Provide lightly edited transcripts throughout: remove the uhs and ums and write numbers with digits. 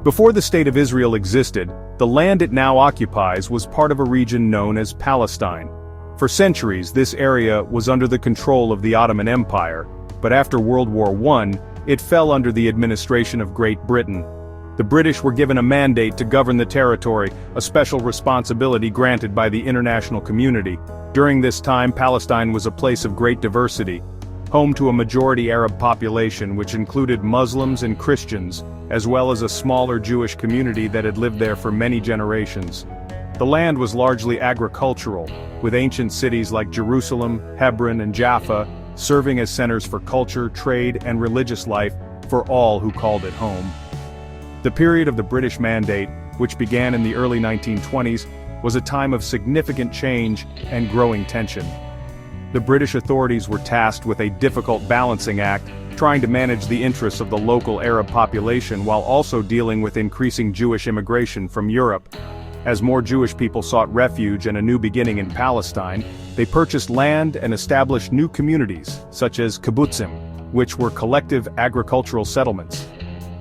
Before the State of Israel existed, the land it now occupies was part of a region known as Palestine. For centuries, this area was under the control of the Ottoman Empire, but after World War I, it fell under the administration of Great Britain. The British were given a mandate to govern the territory, a special responsibility granted by the international community. During this time, Palestine was a place of great diversity, home to a majority Arab population which included Muslims and Christians, as well as a smaller Jewish community that had lived there for many generations. The land was largely agricultural, with ancient cities like Jerusalem, Hebron, and Jaffa serving as centers for culture, trade, and religious life for all who called it home. The period of the British Mandate, which began in the early 1920s, was a time of significant change and growing tension. The British authorities were tasked with a difficult balancing act, trying to manage the interests of the local Arab population while also dealing with increasing Jewish immigration from Europe. As more Jewish people sought refuge and a new beginning in Palestine, they purchased land and established new communities, such as kibbutzim, which were collective agricultural settlements.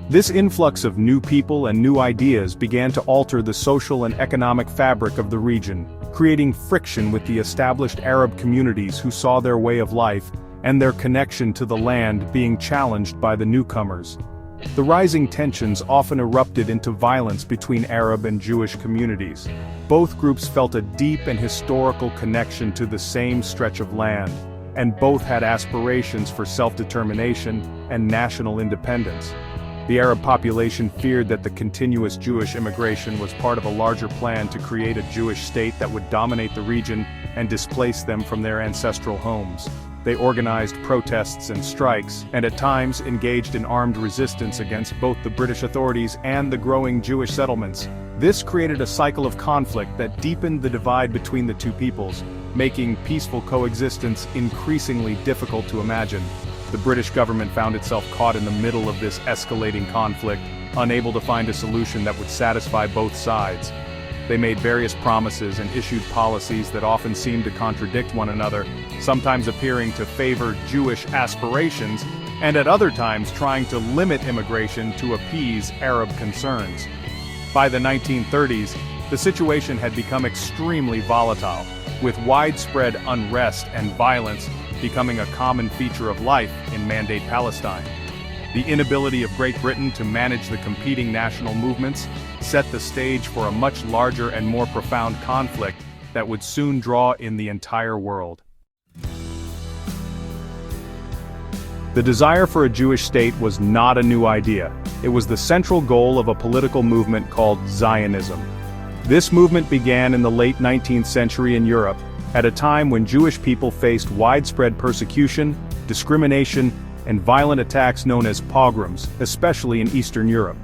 This influx of new people and new ideas began to alter the social and economic fabric of the region, creating friction with the established Arab communities who saw their way of life and their connection to the land being challenged by the newcomers. The rising tensions often erupted into violence between Arab and Jewish communities. Both groups felt a deep and historical connection to the same stretch of land, and both had aspirations for self-determination and national independence. The Arab population feared that the continuous Jewish immigration was part of a larger plan to create a Jewish state that would dominate the region and displace them from their ancestral homes. They organized protests and strikes, and at times engaged in armed resistance against both the British authorities and the growing Jewish settlements. This created a cycle of conflict that deepened the divide between the two peoples, making peaceful coexistence increasingly difficult to imagine. The British government found itself caught in the middle of this escalating conflict, unable to find a solution that would satisfy both sides. They made various promises and issued policies that often seemed to contradict one another, sometimes appearing to favor Jewish aspirations, and at other times trying to limit immigration to appease Arab concerns. By the 1930s, the situation had become extremely volatile, with widespread unrest and violence becoming a common feature of life in Mandate Palestine. The inability of Great Britain to manage the competing national movements set the stage for a much larger and more profound conflict that would soon draw in the entire world. The desire for a Jewish state was not a new idea. It was the central goal of a political movement called Zionism. This movement began in the late 19th century in Europe, at a time when Jewish people faced widespread persecution, discrimination, and violent attacks known as pogroms, especially in Eastern Europe.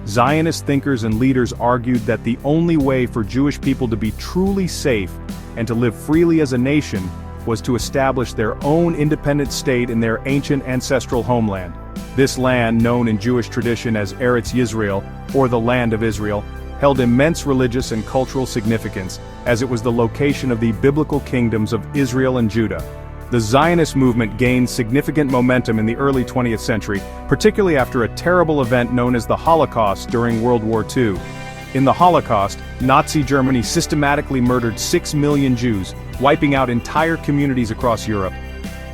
Zionist thinkers and leaders argued that the only way for Jewish people to be truly safe and to live freely as a nation was to establish their own independent state in their ancient ancestral homeland. This land, known in Jewish tradition as Eretz Yisrael, or the Land of Israel, held immense religious and cultural significance, as it was the location of the biblical kingdoms of Israel and Judah. The Zionist movement gained significant momentum in the early 20th century, particularly after a terrible event known as the Holocaust during World War II. In the Holocaust, Nazi Germany systematically murdered 6 million Jews, wiping out entire communities across Europe.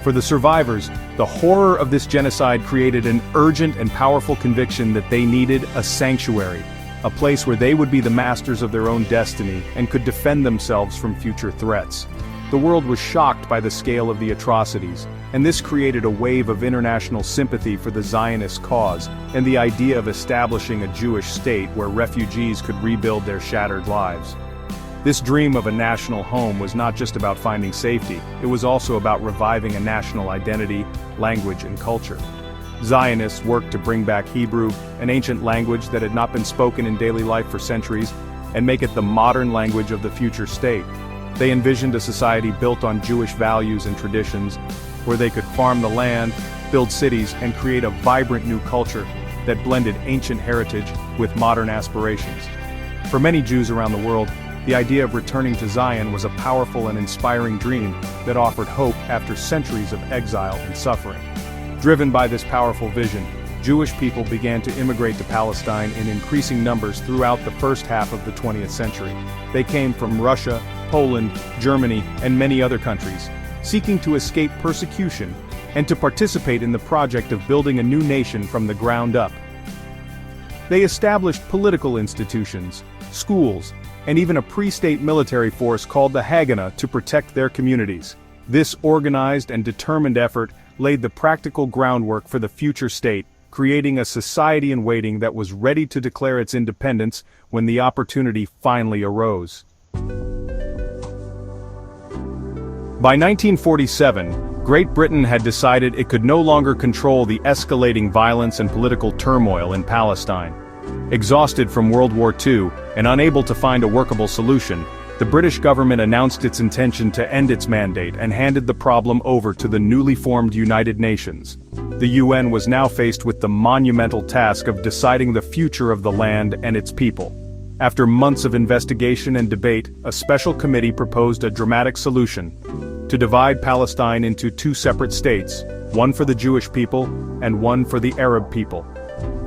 For the survivors, the horror of this genocide created an urgent and powerful conviction that they needed a sanctuary, a place where they would be the masters of their own destiny and could defend themselves from future threats. The world was shocked by the scale of the atrocities, and this created a wave of international sympathy for the Zionist cause and the idea of establishing a Jewish state where refugees could rebuild their shattered lives. This dream of a national home was not just about finding safety, it was also about reviving a national identity, language, and culture. Zionists worked to bring back Hebrew, an ancient language that had not been spoken in daily life for centuries, and make it the modern language of the future state. They envisioned a society built on Jewish values and traditions, where they could farm the land, build cities, and create a vibrant new culture that blended ancient heritage with modern aspirations. For many Jews around the world, the idea of returning to Zion was a powerful and inspiring dream that offered hope after centuries of exile and suffering. Driven by this powerful vision, Jewish people began to immigrate to Palestine in increasing numbers throughout the first half of the 20th century. They came from Russia, Poland, Germany, and many other countries, seeking to escape persecution and to participate in the project of building a new nation from the ground up. They established political institutions, schools, and even a pre-state military force called the Haganah to protect their communities. This organized and determined effort laid the practical groundwork for the future state, creating a society in waiting that was ready to declare its independence when the opportunity finally arose. By 1947, Great Britain had decided it could no longer control the escalating violence and political turmoil in Palestine. Exhausted from World War II and unable to find a workable solution, the British government announced its intention to end its mandate and handed the problem over to the newly formed United Nations. The UN was now faced with the monumental task of deciding the future of the land and its people. After months of investigation and debate, a special committee proposed a dramatic solution: to divide Palestine into two separate states, one for the Jewish people and one for the Arab people.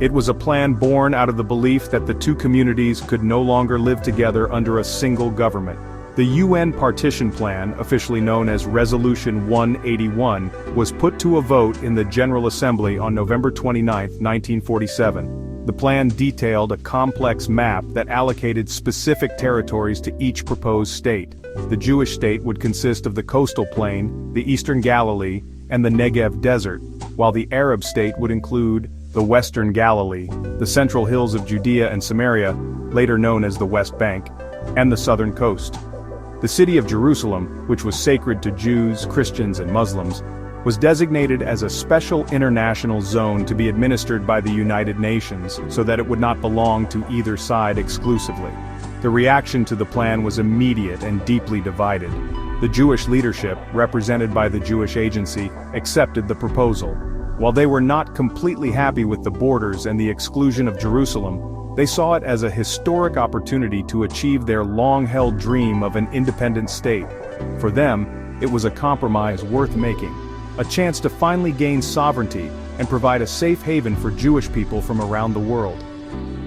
It was a plan born out of the belief that the two communities could no longer live together under a single government. The UN partition plan, officially known as Resolution 181, was put to a vote in the General Assembly on November 29, 1947. The plan detailed a complex map that allocated specific territories to each proposed state. The Jewish state would consist of the coastal plain, the eastern Galilee, and the Negev desert, while the Arab state would include the western Galilee, the central hills of Judea and Samaria, later known as the West Bank, and the southern coast. The city of Jerusalem, which was sacred to Jews, Christians, and Muslims, was designated as a special international zone to be administered by the United Nations so that it would not belong to either side exclusively. The reaction to the plan was immediate and deeply divided. The Jewish leadership, represented by the Jewish Agency, accepted the proposal. While they were not completely happy with the borders and the exclusion of Jerusalem, they saw it as a historic opportunity to achieve their long-held dream of an independent state. For them, it was a compromise worth making, a chance to finally gain sovereignty and provide a safe haven for Jewish people from around the world.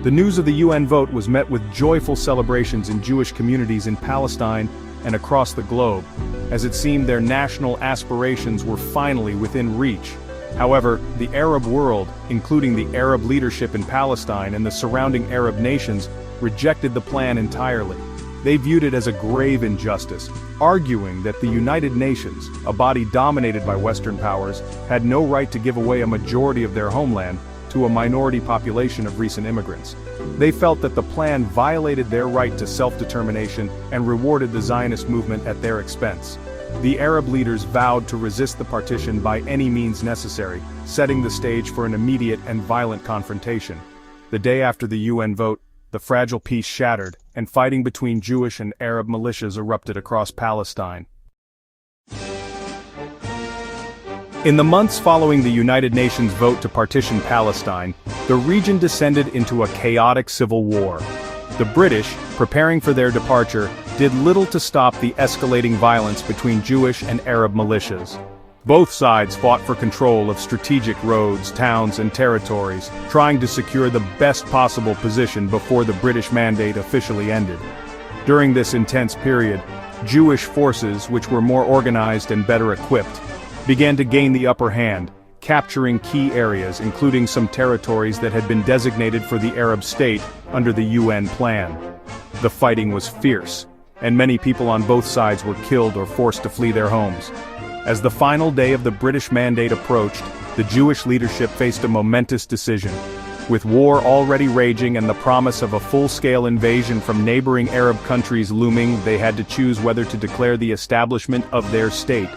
The news of the UN vote was met with joyful celebrations in Jewish communities in Palestine and across the globe, as it seemed their national aspirations were finally within reach. However, the Arab world, including the Arab leadership in Palestine and the surrounding Arab nations, rejected the plan entirely. They viewed it as a grave injustice, arguing that the United Nations, a body dominated by Western powers, had no right to give away a majority of their homeland to a minority population of recent immigrants. They felt that the plan violated their right to self-determination and rewarded the Zionist movement at their expense. The Arab leaders vowed to resist the partition by any means necessary, setting the stage for an immediate and violent confrontation. The day after the UN vote, the fragile peace shattered, and fighting between Jewish and Arab militias erupted across Palestine. In the months following the United Nations vote to partition Palestine, the region descended into a chaotic civil war. The British, preparing for their departure, did little to stop the escalating violence between Jewish and Arab militias. Both sides fought for control of strategic roads, towns, and territories, trying to secure the best possible position before the British mandate officially ended. During this intense period, Jewish forces, which were more organized and better equipped, began to gain the upper hand, capturing key areas including some territories that had been designated for the Arab state under the UN plan. The fighting was fierce, and many people on both sides were killed or forced to flee their homes. As the final day of the British mandate approached, the Jewish leadership faced a momentous decision. With war already raging and the promise of a full-scale invasion from neighboring Arab countries looming, they had to choose whether to declare the establishment of their state.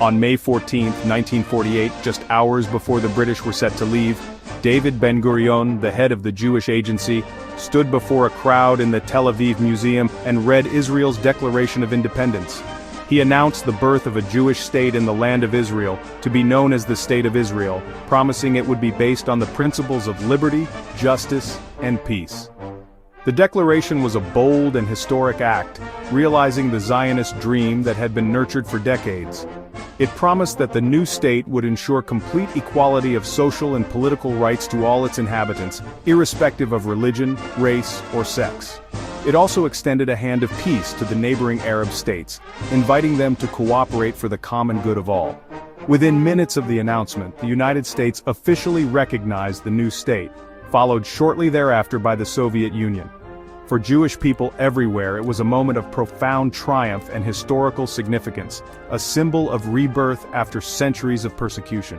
On May 14, 1948, just hours before the British were set to leave, David Ben-Gurion, the head of the Jewish Agency, stood before a crowd in the Tel Aviv Museum and read Israel's Declaration of Independence. He announced the birth of a Jewish state in the land of Israel, to be known as the State of Israel, promising it would be based on the principles of liberty, justice, and peace. The declaration was a bold and historic act, realizing the Zionist dream that had been nurtured for decades. It promised that the new state would ensure complete equality of social and political rights to all its inhabitants, irrespective of religion, race, or sex. It also extended a hand of peace to the neighboring Arab states, inviting them to cooperate for the common good of all. Within minutes of the announcement, the United States officially recognized the new state, followed shortly thereafter by the Soviet Union. For Jewish people everywhere, it was a moment of profound triumph and historical significance, a symbol of rebirth after centuries of persecution.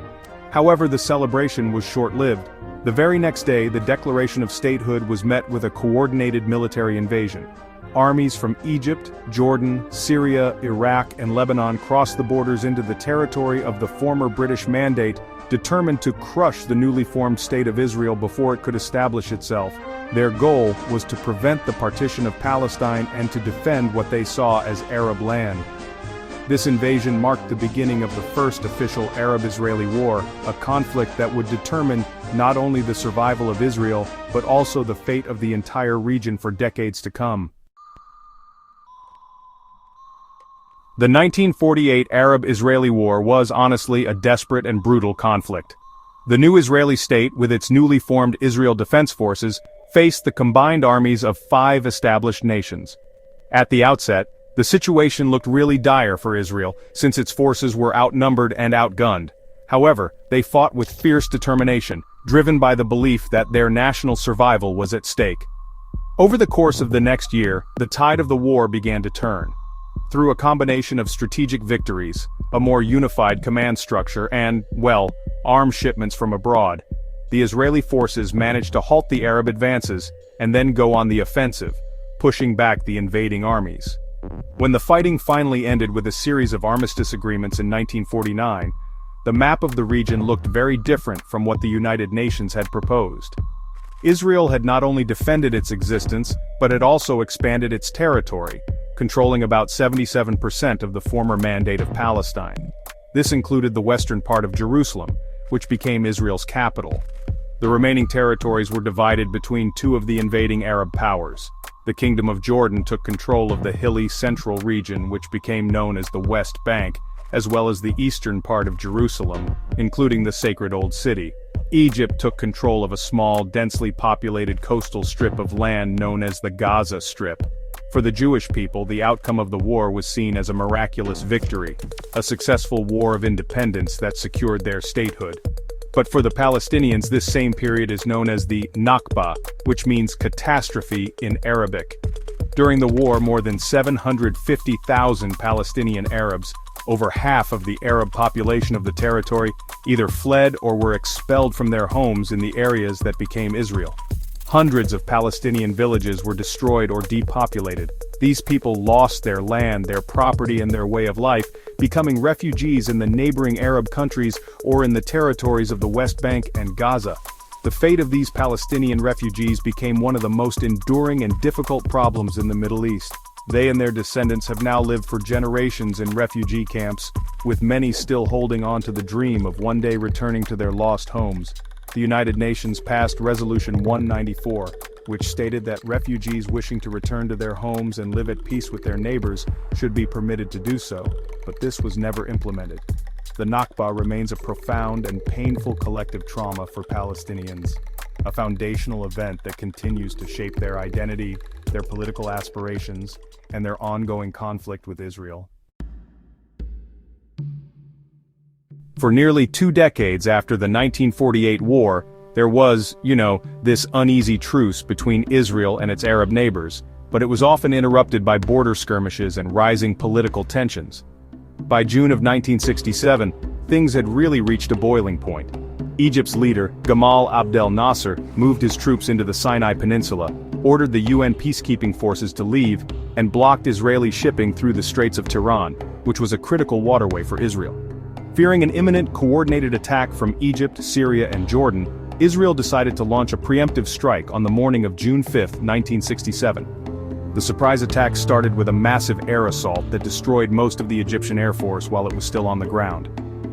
However, the celebration was short-lived. The very next day, the declaration of statehood was met with a coordinated military invasion. Armies from Egypt, Jordan, Syria, Iraq, and Lebanon crossed the borders into the territory of the former British Mandate, determined to crush the newly formed State of Israel before it could establish itself. Their goal was to prevent the partition of Palestine and to defend what they saw as Arab land. This invasion marked the beginning of the first official Arab-Israeli war, a conflict that would determine not only the survival of Israel, but also the fate of the entire region for decades to come. The 1948 Arab-Israeli War was honestly a desperate and brutal conflict. The new Israeli state, with its newly formed Israel Defense Forces, faced the combined armies of 5 established nations. At the outset, the situation looked really dire for Israel, since its forces were outnumbered and outgunned. However, they fought with fierce determination, driven by the belief that their national survival was at stake. Over the course of the next year, the tide of the war began to turn. Through a combination of strategic victories, a more unified command structure, and, well, arms shipments from abroad, the Israeli forces managed to halt the Arab advances and then go on the offensive, pushing back the invading armies. When the fighting finally ended with a series of armistice agreements in 1949, the map of the region looked very different from what the United Nations had proposed. Israel had not only defended its existence, but had also expanded its territory, controlling about 77% of the former Mandate of Palestine. This included the western part of Jerusalem, which became Israel's capital. The remaining territories were divided between 2 of the invading Arab powers. The Kingdom of Jordan took control of the hilly central region, which became known as the West Bank, as well as the eastern part of Jerusalem, including the sacred Old City. Egypt took control of a small, densely populated coastal strip of land known as the Gaza Strip. For the Jewish people, the outcome of the war was seen as a miraculous victory, a successful war of independence that secured their statehood. But for the Palestinians, this same period is known as the Nakba, which means catastrophe in Arabic. During the war, more than 750,000 Palestinian Arabs, over half of the Arab population of the territory, either fled or were expelled from their homes in the areas that became Israel. Hundreds of Palestinian villages were destroyed or depopulated. These people lost their land, their property, and their way of life, becoming refugees in the neighboring Arab countries or in the territories of the West Bank and Gaza. The fate of these Palestinian refugees became one of the most enduring and difficult problems in the Middle East. They and their descendants have now lived for generations in refugee camps, with many still holding on to the dream of one day returning to their lost homes. The United Nations passed Resolution 194, which stated that refugees wishing to return to their homes and live at peace with their neighbors should be permitted to do so, but this was never implemented. The Nakba remains a profound and painful collective trauma for Palestinians, a foundational event that continues to shape their identity, their political aspirations, and their ongoing conflict with Israel. For nearly 2 decades after the 1948 war, there was, this uneasy truce between Israel and its Arab neighbors, but it was often interrupted by border skirmishes and rising political tensions. By June of 1967, things had really reached a boiling point. Egypt's leader, Gamal Abdel Nasser, moved his troops into the Sinai Peninsula, ordered the UN peacekeeping forces to leave, and blocked Israeli shipping through the Straits of Tiran, which was a critical waterway for Israel. Fearing an imminent coordinated attack from Egypt, Syria, and Jordan, Israel decided to launch a preemptive strike on the morning of June 5, 1967. The surprise attack started with a massive air assault that destroyed most of the Egyptian Air Force while it was still on the ground.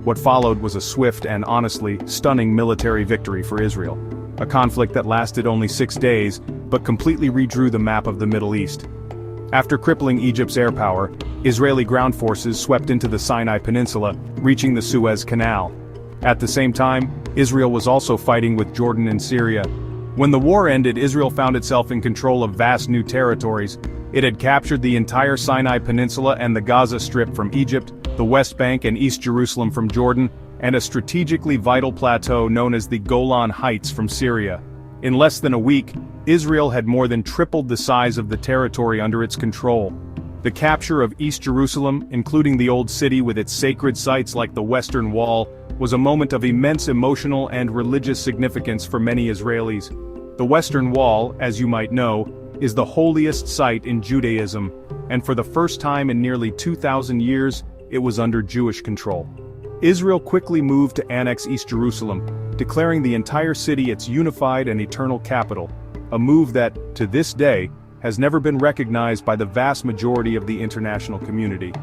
What followed was a swift and honestly stunning military victory for Israel, a conflict that lasted only 6 days, but completely redrew the map of the Middle East. After crippling Egypt's air power, Israeli ground forces swept into the Sinai Peninsula, reaching the Suez Canal. At the same time, Israel was also fighting with Jordan and Syria. When the war ended, Israel found itself in control of vast new territories. It had captured the entire Sinai Peninsula and the Gaza Strip from Egypt, the West Bank and East Jerusalem from Jordan, and a strategically vital plateau known as the Golan Heights from Syria. In less than a week, Israel had more than tripled the size of the territory under its control. The capture of East Jerusalem, including the Old City with its sacred sites like the Western Wall, was a moment of immense emotional and religious significance for many Israelis. The Western Wall, as you might know, is the holiest site in Judaism, and for the first time in nearly 2,000 years, it was under Jewish control. Israel quickly moved to annex East Jerusalem, declaring the entire city its unified and eternal capital, a move that, to this day, has never been recognized by the vast majority of the international community.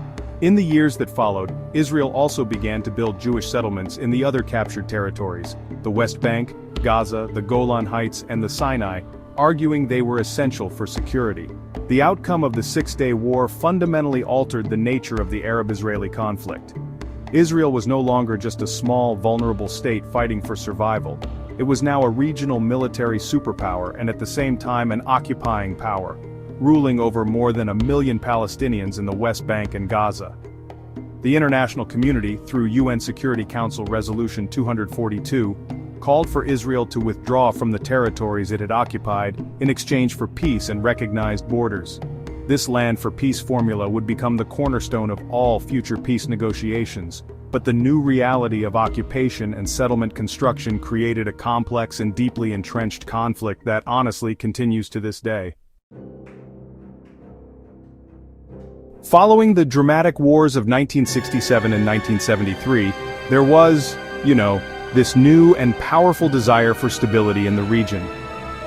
In the years that followed, Israel also began to build Jewish settlements in the other captured territories, the West Bank, Gaza, the Golan Heights, and the Sinai, arguing they were essential for security. The outcome of the Six-Day War fundamentally altered the nature of the Arab-Israeli conflict. Israel was no longer just a small, vulnerable state fighting for survival. It was now a regional military superpower and at the same time an occupying power, ruling over more than 1 million Palestinians in the West Bank and Gaza. The international community, through UN Security Council Resolution 242, called for Israel to withdraw from the territories it had occupied in exchange for peace and recognized borders. This land for peace formula would become the cornerstone of all future peace negotiations, but the new reality of occupation and settlement construction created a complex and deeply entrenched conflict that honestly continues to this day. Following the dramatic wars of 1967 and 1973, there was, this new and powerful desire for stability in the region.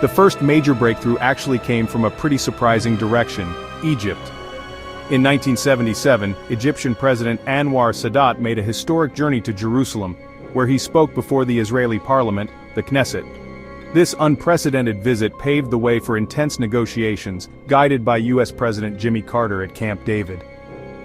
The first major breakthrough actually came from a pretty surprising direction: Egypt. In 1977, Egyptian President Anwar Sadat made a historic journey to Jerusalem, where he spoke before the Israeli parliament, the Knesset. This unprecedented visit paved the way for intense negotiations, guided by U.S. President Jimmy Carter at Camp David.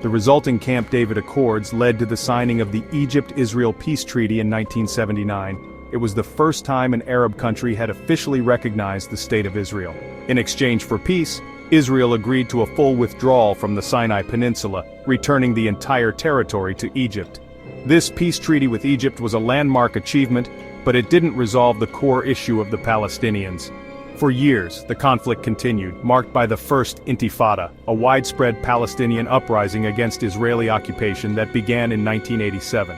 The resulting Camp David Accords led to the signing of the Egypt-Israel Peace Treaty in 1979. It was the first time an Arab country had officially recognized the State of Israel. In exchange for peace, Israel agreed to a full withdrawal from the Sinai Peninsula, returning the entire territory to Egypt. This peace treaty with Egypt was a landmark achievement, but it didn't resolve the core issue of the Palestinians. For years, the conflict continued, marked by the First Intifada, a widespread Palestinian uprising against Israeli occupation that began in 1987.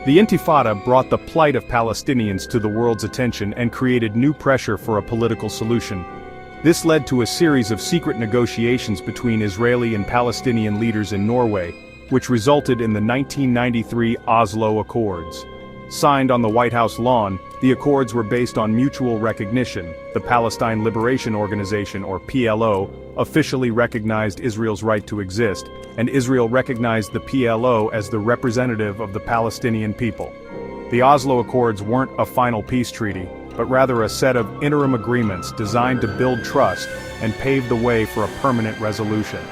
The Intifada brought the plight of Palestinians to the world's attention and created new pressure for a political solution. This led to a series of secret negotiations between Israeli and Palestinian leaders in Norway, which resulted in the 1993 Oslo Accords. Signed on the White House lawn, the accords were based on mutual recognition. The Palestine Liberation Organization, or PLO, officially recognized Israel's right to exist, and Israel recognized the PLO as the representative of the Palestinian people. The Oslo Accords weren't a final peace treaty, but rather a set of interim agreements designed to build trust and pave the way for a permanent resolution.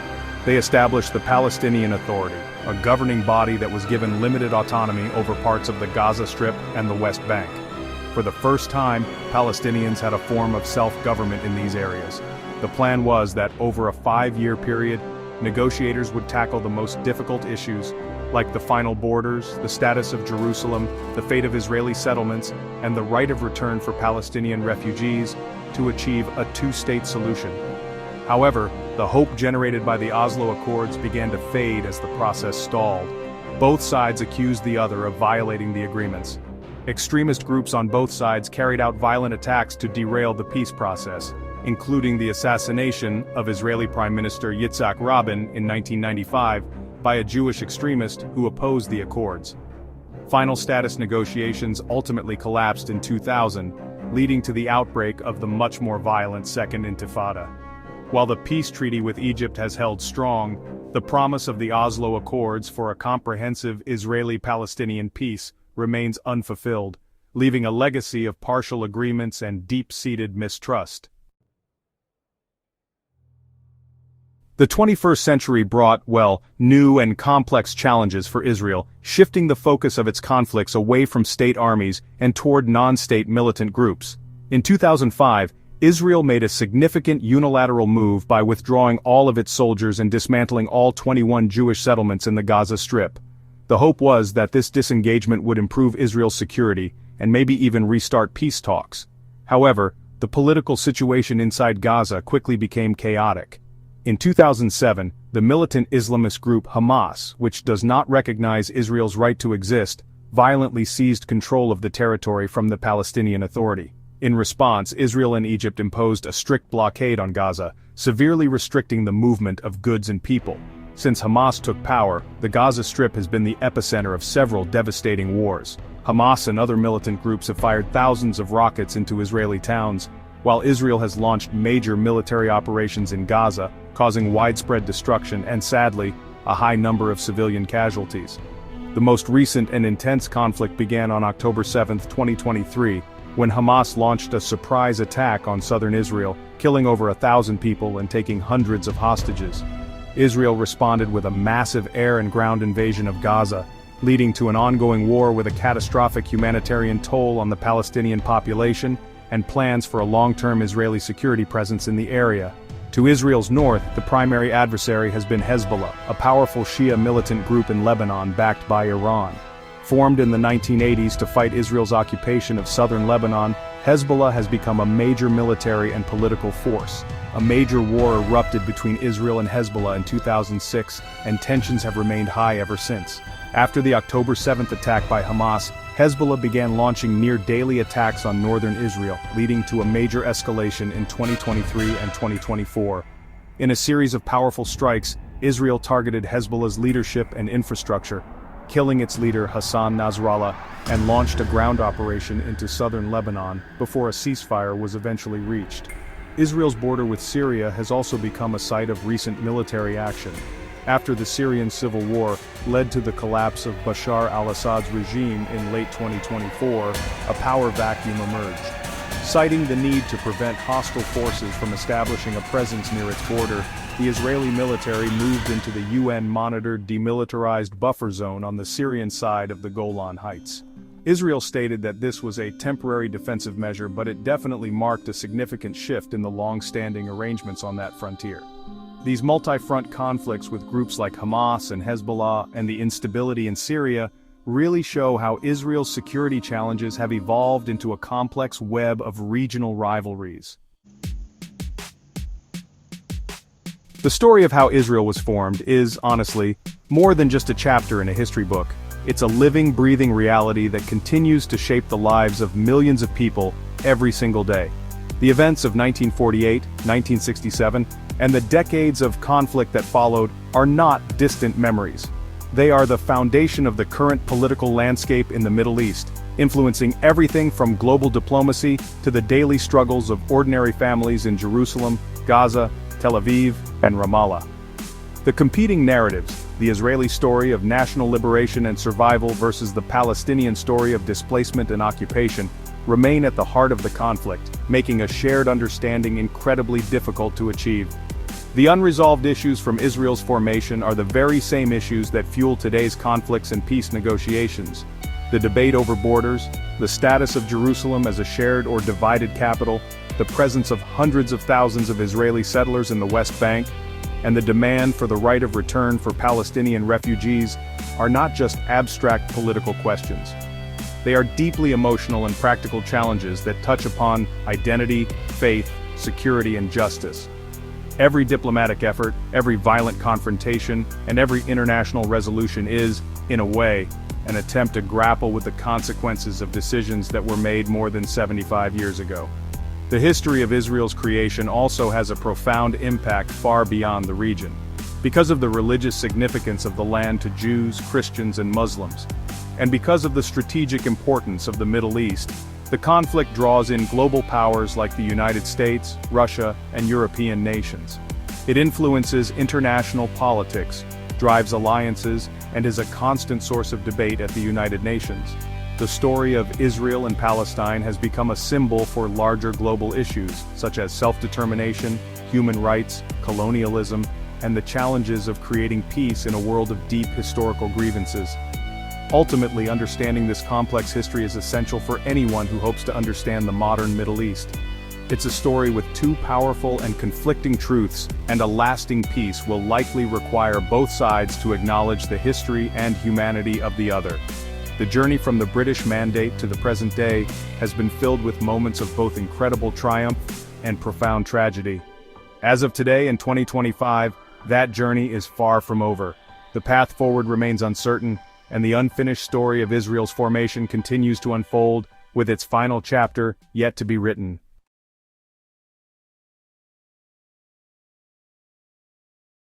They established the Palestinian Authority, a governing body that was given limited autonomy over parts of the Gaza Strip and the West Bank. For the first time, Palestinians had a form of self-government in these areas. The plan was that over a 5-year period, negotiators would tackle the most difficult issues, like the final borders, the status of Jerusalem, the fate of Israeli settlements, and the right of return for Palestinian refugees, to achieve a two-state solution. However, the hope generated by the Oslo Accords began to fade as the process stalled. Both sides accused the other of violating the agreements. Extremist groups on both sides carried out violent attacks to derail the peace process, including the assassination of Israeli Prime Minister Yitzhak Rabin in 1995 by a Jewish extremist who opposed the accords. Final status negotiations ultimately collapsed in 2000, leading to the outbreak of the much more violent Second Intifada. While the peace treaty with Egypt has held strong, the promise of the Oslo Accords for a comprehensive Israeli-Palestinian peace remains unfulfilled, leaving a legacy of partial agreements and deep-seated mistrust. The 21st century brought, well, new and complex challenges for Israel, shifting the focus of its conflicts away from state armies and toward non-state militant groups. In 2005, Israel made a significant unilateral move by withdrawing all of its soldiers and dismantling all 21 Jewish settlements in the Gaza Strip. The hope was that this disengagement would improve Israel's security and maybe even restart peace talks. However, the political situation inside Gaza quickly became chaotic. In 2007, the militant Islamist group Hamas, which does not recognize Israel's right to exist, violently seized control of the territory from the Palestinian Authority. In response, Israel and Egypt imposed a strict blockade on Gaza, severely restricting the movement of goods and people. Since Hamas took power, the Gaza Strip has been the epicenter of several devastating wars. Hamas and other militant groups have fired thousands of rockets into Israeli towns, while Israel has launched major military operations in Gaza, causing widespread destruction and, sadly, a high number of civilian casualties. The most recent and intense conflict began on October 7, 2023, when Hamas launched a surprise attack on southern Israel, killing over 1,000 people and taking hundreds of hostages. Israel responded with a massive air and ground invasion of Gaza, leading to an ongoing war with a catastrophic humanitarian toll on the Palestinian population and plans for a long-term Israeli security presence in the area. To Israel's north, the primary adversary has been Hezbollah, a powerful Shia militant group in Lebanon backed by Iran. Formed in the 1980s to fight Israel's occupation of southern Lebanon, Hezbollah has become a major military and political force. A major war erupted between Israel and Hezbollah in 2006, and tensions have remained high ever since. After the October 7th attack by Hamas, Hezbollah began launching near-daily attacks on northern Israel, leading to a major escalation in 2023 and 2024. In a series of powerful strikes, Israel targeted Hezbollah's leadership and infrastructure, killing its leader Hassan Nasrallah, and launched a ground operation into southern Lebanon before a ceasefire was eventually reached. Israel's border with Syria has also become a site of recent military action. After the Syrian civil war led to the collapse of Bashar al-Assad's regime in late 2024, a power vacuum emerged. Citing the need to prevent hostile forces from establishing a presence near its border, the Israeli military moved into the UN-monitored demilitarized buffer zone on the Syrian side of the Golan Heights. Israel stated that this was a temporary defensive measure, but it definitely marked a significant shift in the long-standing arrangements on that frontier. These multi-front conflicts with groups like Hamas and Hezbollah and the instability in Syria really show how Israel's security challenges have evolved into a complex web of regional rivalries. The story of how Israel was formed is, honestly, more than just a chapter in a history book. It's a living, breathing reality that continues to shape the lives of millions of people every single day. The events of 1948, 1967, and the decades of conflict that followed are not distant memories. They are the foundation of the current political landscape in the Middle East, influencing everything from global diplomacy to the daily struggles of ordinary families in Jerusalem, Gaza, Tel Aviv, and Ramallah. The competing narratives, the Israeli story of national liberation and survival versus the Palestinian story of displacement and occupation, remain at the heart of the conflict, making a shared understanding incredibly difficult to achieve. The unresolved issues from Israel's formation are the very same issues that fuel today's conflicts and peace negotiations. The debate over borders, the status of Jerusalem as a shared or divided capital, the presence of hundreds of thousands of Israeli settlers in the West Bank, and the demand for the right of return for Palestinian refugees are not just abstract political questions. They are deeply emotional and practical challenges that touch upon identity, faith, security, and justice. Every diplomatic effort, every violent confrontation, and every international resolution is, in a way, an attempt to grapple with the consequences of decisions that were made more than 75 years ago. The history of Israel's creation also has a profound impact far beyond the region. Because of the religious significance of the land to Jews, Christians, and Muslims, and because of the strategic importance of the Middle East, the conflict draws in global powers like the United States, Russia, and European nations. It influences international politics, drives alliances, and is a constant source of debate at the United Nations. The story of Israel and Palestine has become a symbol for larger global issues, such as self-determination, human rights, colonialism, and the challenges of creating peace in a world of deep historical grievances. Ultimately, understanding this complex history is essential for anyone who hopes to understand the modern Middle East. It's a story with two powerful and conflicting truths, and a lasting peace will likely require both sides to acknowledge the history and humanity of the other. The journey from the British Mandate to the present day has been filled with moments of both incredible triumph and profound tragedy. As of today in 2025, that journey is far from over. The path forward remains uncertain, and the unfinished story of Israel's formation continues to unfold, with its final chapter yet to be written.